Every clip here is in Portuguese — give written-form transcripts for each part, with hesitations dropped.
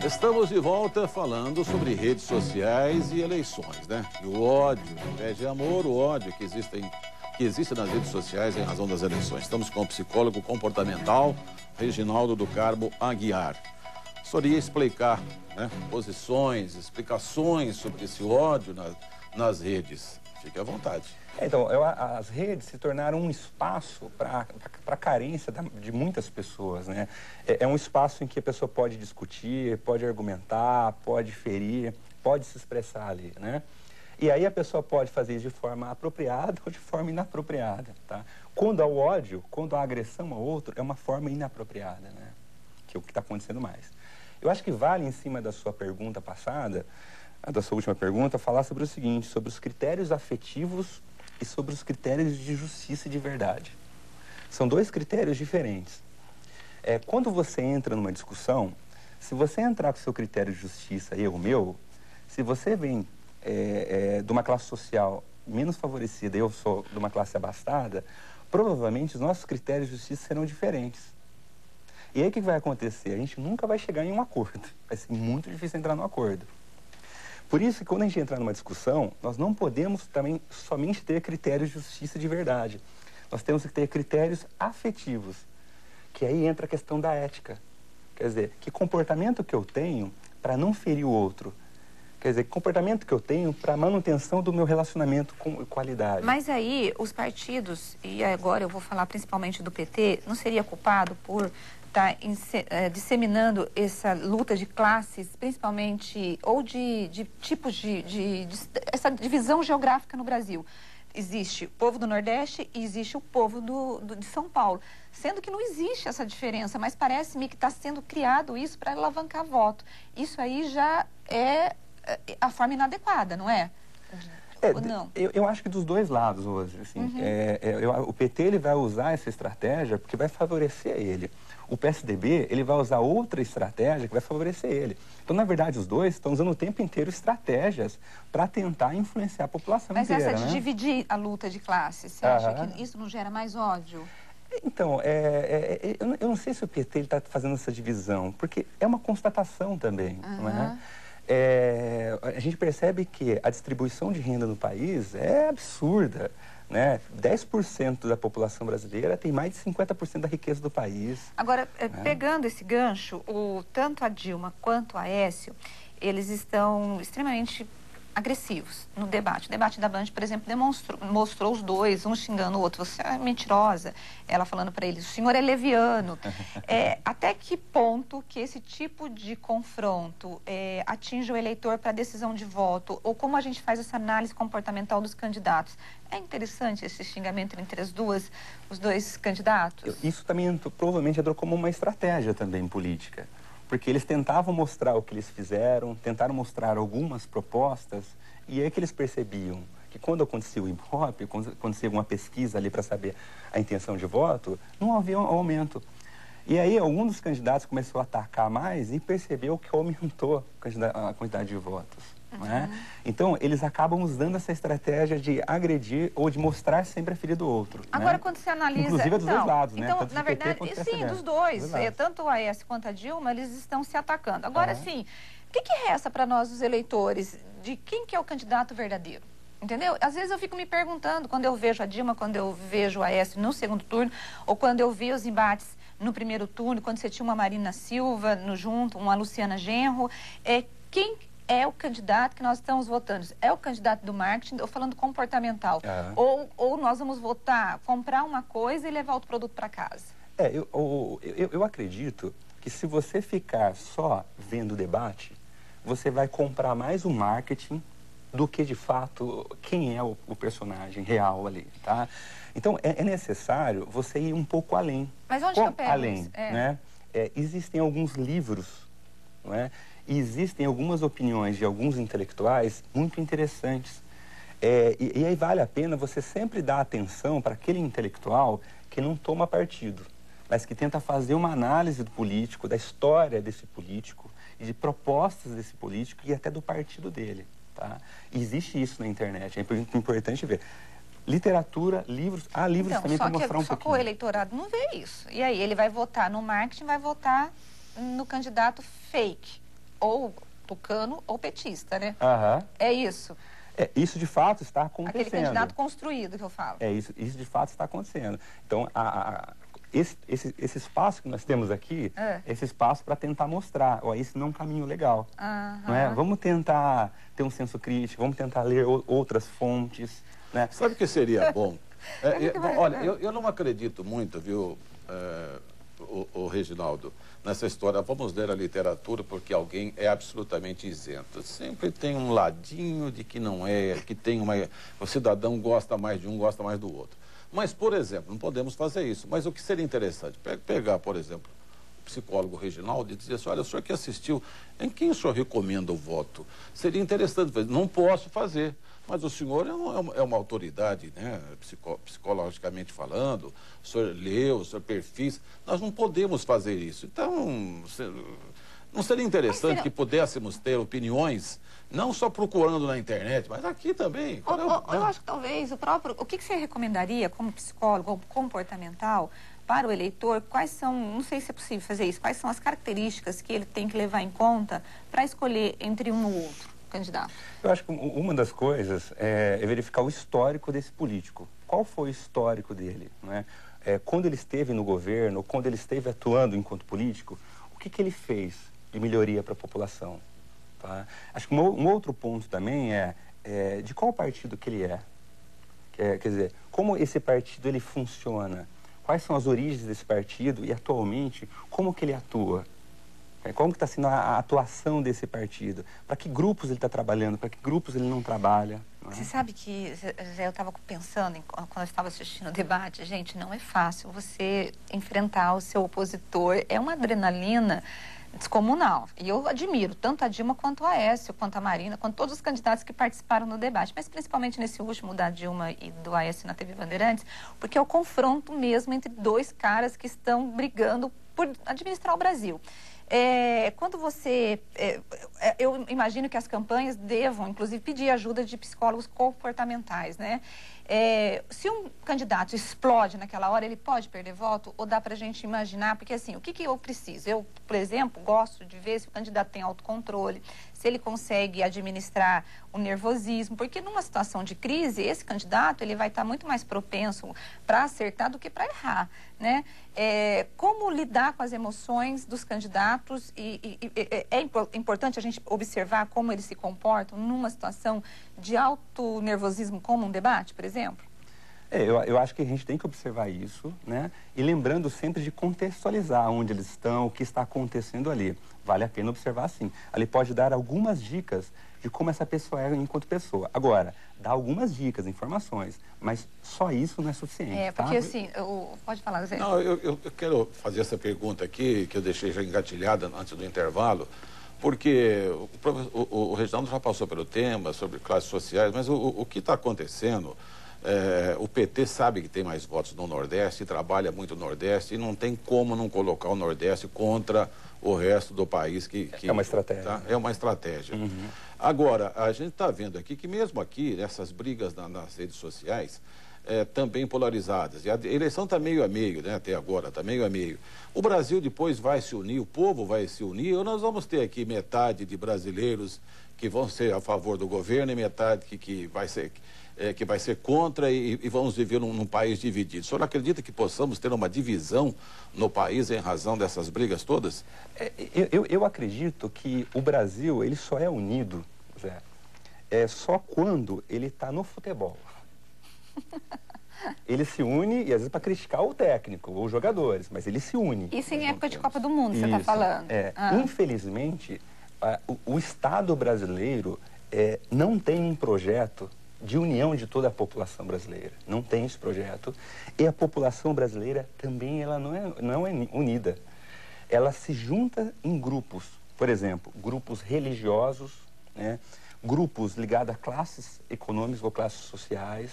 Estamos de volta falando sobre redes sociais e eleições, né? E o ódio, em vez de amor, o ódio que existe nas redes sociais em razão das eleições. Estamos com o psicólogo comportamental Reginaldo do Carmo Aguiar. O senhor ia explicar, né, posições, explicações sobre esse ódio nas redes. Fique à vontade. Então, as redes se tornaram um espaço para a carência de muitas pessoas, né? É um espaço em que a pessoa pode discutir, pode argumentar, pode ferir, pode se expressar ali, né? E aí a pessoa pode fazer isso de forma apropriada ou de forma inapropriada, tá? Quando há o ódio, quando há agressão ao outro, é uma forma inapropriada, né? Que é o que está acontecendo mais. Eu acho que vale, em cima da sua pergunta passada, da sua última pergunta, falar sobre o seguinte, sobre os critérios afetivos e sobre os critérios de justiça e de verdade. São dois critérios diferentes. Quando você entra numa discussão, se você entrar com o seu critério de justiça e o meu, se você vem de uma classe social menos favorecida e eu sou de uma classe abastada, provavelmente os nossos critérios de justiça serão diferentes. E aí o que vai acontecer? A gente nunca vai chegar em um acordo. Vai ser muito difícil entrar num acordo. Por isso que quando a gente entrar numa discussão, nós não podemos também somente ter critérios de justiça de verdade. Nós temos que ter critérios afetivos, que aí entra a questão da ética. Quer dizer, que comportamento que eu tenho para não ferir o outro? Quer dizer, que comportamento que eu tenho para a manutenção do meu relacionamento com qualidade? Mas aí, os partidos, e agora eu vou falar principalmente do PT, não seria culpado por estar disseminando essa luta de classes, principalmente, ou de tipos essa divisão geográfica no Brasil? Existe o povo do Nordeste e existe o povo de São Paulo. Sendo que não existe essa diferença, mas parece-me que está sendo criado isso para alavancar voto. Isso aí já é a forma inadequada, não é? Ou não? Eu acho que dos dois lados hoje. Assim, o PT ele vai usar essa estratégia porque vai favorecer ele. O PSDB ele vai usar outra estratégia que vai favorecer ele. Então, na verdade, os dois estão usando o tempo inteiro estratégias para tentar influenciar a população inteira. Mas essa de dividir a luta de classes, você acha que isso não gera mais ódio? Então, eu não sei se o PT está fazendo essa divisão, porque é uma constatação também, não é? A gente percebe que a distribuição de renda no país é absurda, né? 10% da população brasileira tem mais de 50% da riqueza do país. Agora, pegando esse gancho, tanto a Dilma quanto a Aécio, eles estão extremamente agressivos no debate. O debate da Band, por exemplo, mostrou os dois, um xingando o outro. Você é mentirosa. Ela falando para ele, o senhor é leviano. Até que ponto que esse tipo de confronto atinge o eleitor para decisão de voto? Ou como a gente faz essa análise comportamental dos candidatos? É interessante esse xingamento entre os dois candidatos? Isso também provavelmente entrou como uma estratégia também política. Porque eles tentavam mostrar o que eles fizeram, tentaram mostrar algumas propostas, e é que eles percebiam que quando acontecia o Ibope, quando acontecia uma pesquisa ali para saber a intenção de voto, não havia um aumento. E aí algum dos candidatos começou a atacar mais e percebeu que aumentou a quantidade de votos. Né? Então, eles acabam usando essa estratégia de agredir ou de mostrar sempre a ferida do outro. Agora, né? quando você analisa... Inclusive dos dois lados, né? Então, Tanto na verdade, sim, dos dois. Tanto o Aécio quanto a Dilma, eles estão se atacando. Agora, sim, o que resta para nós, os eleitores, de quem que é o candidato verdadeiro? Entendeu? Às vezes eu fico me perguntando, quando eu vejo a Dilma, quando eu vejo o Aécio no segundo turno, ou quando eu vi os embates no primeiro turno, quando você tinha uma Marina Silva junto, uma Luciana Genro, quem é o candidato que nós estamos votando? É o candidato do marketing, ou falando comportamental? Ou nós vamos votar, comprar uma coisa e levar outro produto para casa? Eu acredito que se você ficar só vendo o debate, você vai comprar mais o marketing do que, de fato, quem é o personagem real ali, tá? Então, é necessário você ir um pouco além. Mas onde que eu pego isso? Né? Existem alguns livros, não é? E existem algumas opiniões de alguns intelectuais muito interessantes. E aí vale a pena você sempre dar atenção para aquele intelectual que não toma partido, mas que tenta fazer uma análise do político, da história desse político, e de propostas desse político e até do partido dele. Tá? E existe isso na internet, é importante ver. Literatura, livros, há livros então, também para mostrar um pouquinho. Só que o eleitorado não vê isso. E aí ele vai votar no marketing, vai votar no candidato fake. ou tucano ou petista, né? É isso. Isso de fato está acontecendo. Aquele candidato construído que eu falo. Isso de fato está acontecendo. Então, esse espaço que nós temos aqui, esse espaço para tentar mostrar, isso não é um caminho legal. Não é? Vamos tentar ter um senso crítico, vamos tentar ler outras fontes. Né? Sabe o que seria bom? Olha, eu não acredito muito, viu, o Reginaldo, nessa história, vamos ler a literatura porque alguém é absolutamente isento. Sempre tem um ladinho de que não é, que tem o cidadão gosta mais de um, gosta mais do outro. Mas, por exemplo, não podemos fazer isso. Mas o que seria interessante? Pegar, por exemplo, o psicólogo Reginaldo e dizer assim, olha, o senhor que assistiu, em quem o senhor recomenda o voto? Seria interessante fazer. Não posso fazer. Mas o senhor é uma autoridade, né, psicologicamente falando, o senhor leu, o senhor perfis, nós não podemos fazer isso. Então, não seria interessante que pudéssemos ter opiniões, não só procurando na internet, mas aqui também. Eu acho que talvez o que você recomendaria como psicólogo ou comportamental para o eleitor, quais são, não sei se é possível fazer isso, quais são as características que ele tem que levar em conta para escolher entre um ou outro candidato? Eu acho que uma das coisas é verificar o histórico desse político. Qual foi o histórico dele? Né? Quando ele esteve no governo, quando ele esteve atuando enquanto político, o que ele fez de melhoria para a população? Tá? Acho que um outro ponto também é de qual partido que ele é. Quer dizer, como esse partido ele funciona? Quais são as origens desse partido e, atualmente, como que ele atua? Como que está sendo a atuação desse partido? Para que grupos ele está trabalhando? Para que grupos ele não trabalha? Não é? Você sabe que, Zé, eu estava pensando, quando eu estava assistindo o debate, gente, não é fácil você enfrentar o seu opositor. É uma adrenalina descomunal. E eu admiro tanto a Dilma quanto a Aécio, quanto a Marina, quanto todos os candidatos que participaram no debate, mas principalmente nesse último da Dilma e do Aécio na TV Bandeirantes, porque é o confronto mesmo entre dois caras que estão brigando por administrar o Brasil. Quando você... eu imagino que as campanhas devam, inclusive, pedir ajuda de psicólogos comportamentais, né? Se um candidato explode naquela hora, ele pode perder voto? Ou dá pra gente imaginar? Porque, assim, o que eu preciso? Eu, por exemplo, gosto de ver se o candidato tem autocontrole, se ele consegue administrar o nervosismo, porque numa situação de crise, esse candidato ele vai estar muito mais propenso para acertar do que para errar, né? Como lidar com as emoções dos candidatos é importante a gente observar como eles se comportam numa situação de alto nervosismo, como um debate, por exemplo? Eu acho que a gente tem que observar isso, né? E lembrando sempre de contextualizar onde eles estão, o que está acontecendo ali. Vale a pena observar, sim. Ali pode dar algumas dicas de como essa pessoa é enquanto pessoa. Agora, dá algumas dicas, informações, mas só isso não é suficiente, porque tá? assim, pode falar, Zé. Não, eu quero fazer essa pergunta aqui, que eu deixei já engatilhada antes do intervalo, porque o Reginaldo já passou pelo tema sobre classes sociais, mas o que está acontecendo... o PT sabe que tem mais votos no Nordeste, trabalha muito no Nordeste e não tem como não colocar o Nordeste contra o resto do país é uma estratégia. Tá? É uma estratégia. Agora, a gente está vendo aqui que mesmo aqui, nessas brigas nas redes sociais, também polarizadas. E a eleição está meio a meio, né? Até agora, está meio a meio. O Brasil depois vai se unir, o povo vai se unir, ou nós vamos ter aqui metade de brasileiros que vão ser a favor do governo e metade que vai ser contra e vamos viver num país dividido. O senhor acredita que possamos ter uma divisão no país em razão dessas brigas todas? Eu acredito que o Brasil ele só é unido, Zé, só quando ele está no futebol. Ele se une, e às vezes para criticar o técnico, ou os jogadores, mas ele se une. Isso em época de Copa do Mundo, você está falando? Infelizmente, o Estado brasileiro não tem um projeto de união de toda a população brasileira. Não tem esse projeto. E a população brasileira também ela não é unida. Ela se junta em grupos. Por exemplo, grupos religiosos, né? Grupos ligados a classes econômicas ou classes sociais.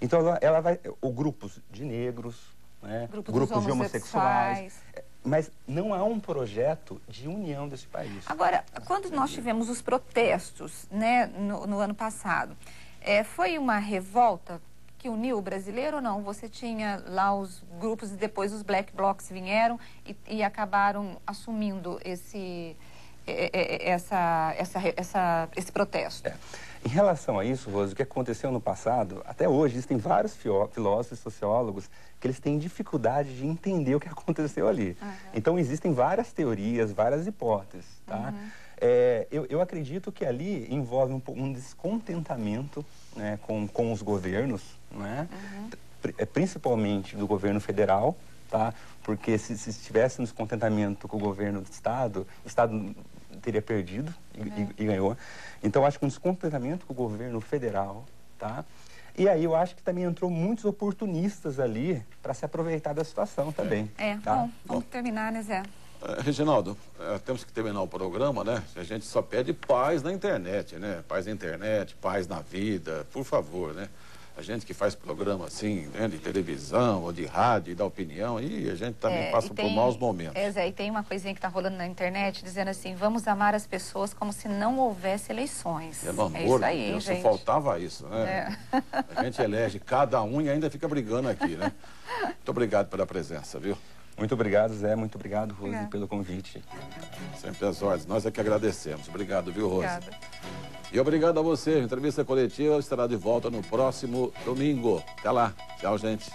Então, ela vai... Ou grupos de negros, né? Grupos de homossexuais. Mas não há um projeto de união desse país. Agora, quando nós tivemos os protestos, né, no ano passado, foi uma revolta que uniu o brasileiro ou não? Você tinha lá os grupos e depois os black blocs vieram e acabaram assumindo esse protesto? Em relação a isso, Rose, o que aconteceu no passado, até hoje, existem vários filósofos e sociólogos que eles têm dificuldade de entender o que aconteceu ali. Então, existem várias teorias, várias hipóteses, tá? Eu acredito que ali envolve um descontentamento, né, com os governos, né? Principalmente do governo federal, tá? Porque se estivesse um descontentamento com o governo do Estado, o Estado teria perdido e ganhou. Então, acho que um descontentamento com o governo federal, tá? E aí eu acho que também entrou muitos oportunistas ali para se aproveitar da situação também. Tá? Bom, vamos terminar, né, Zé? Reginaldo, temos que terminar o programa, né? A gente só pede paz na internet, né? Paz na internet, paz na vida, por favor, né? A gente que faz programa assim, né, de televisão ou de rádio e dá opinião, e a gente também passa por maus momentos. Zé, e tem uma coisinha que está rolando na internet dizendo assim, vamos amar as pessoas como se não houvesse eleições. Pelo amor de Deus, gente. só faltava isso, né? A gente elege cada um e ainda fica brigando aqui, né? Muito obrigado pela presença, viu? Muito obrigado, Zé. Muito obrigado, Rose, pelo convite. Sempre às ordens. Nós é que agradecemos. Obrigado, viu, Rose? Obrigada. E obrigado a você. A entrevista coletiva estará de volta no próximo domingo. Até lá. Tchau, gente.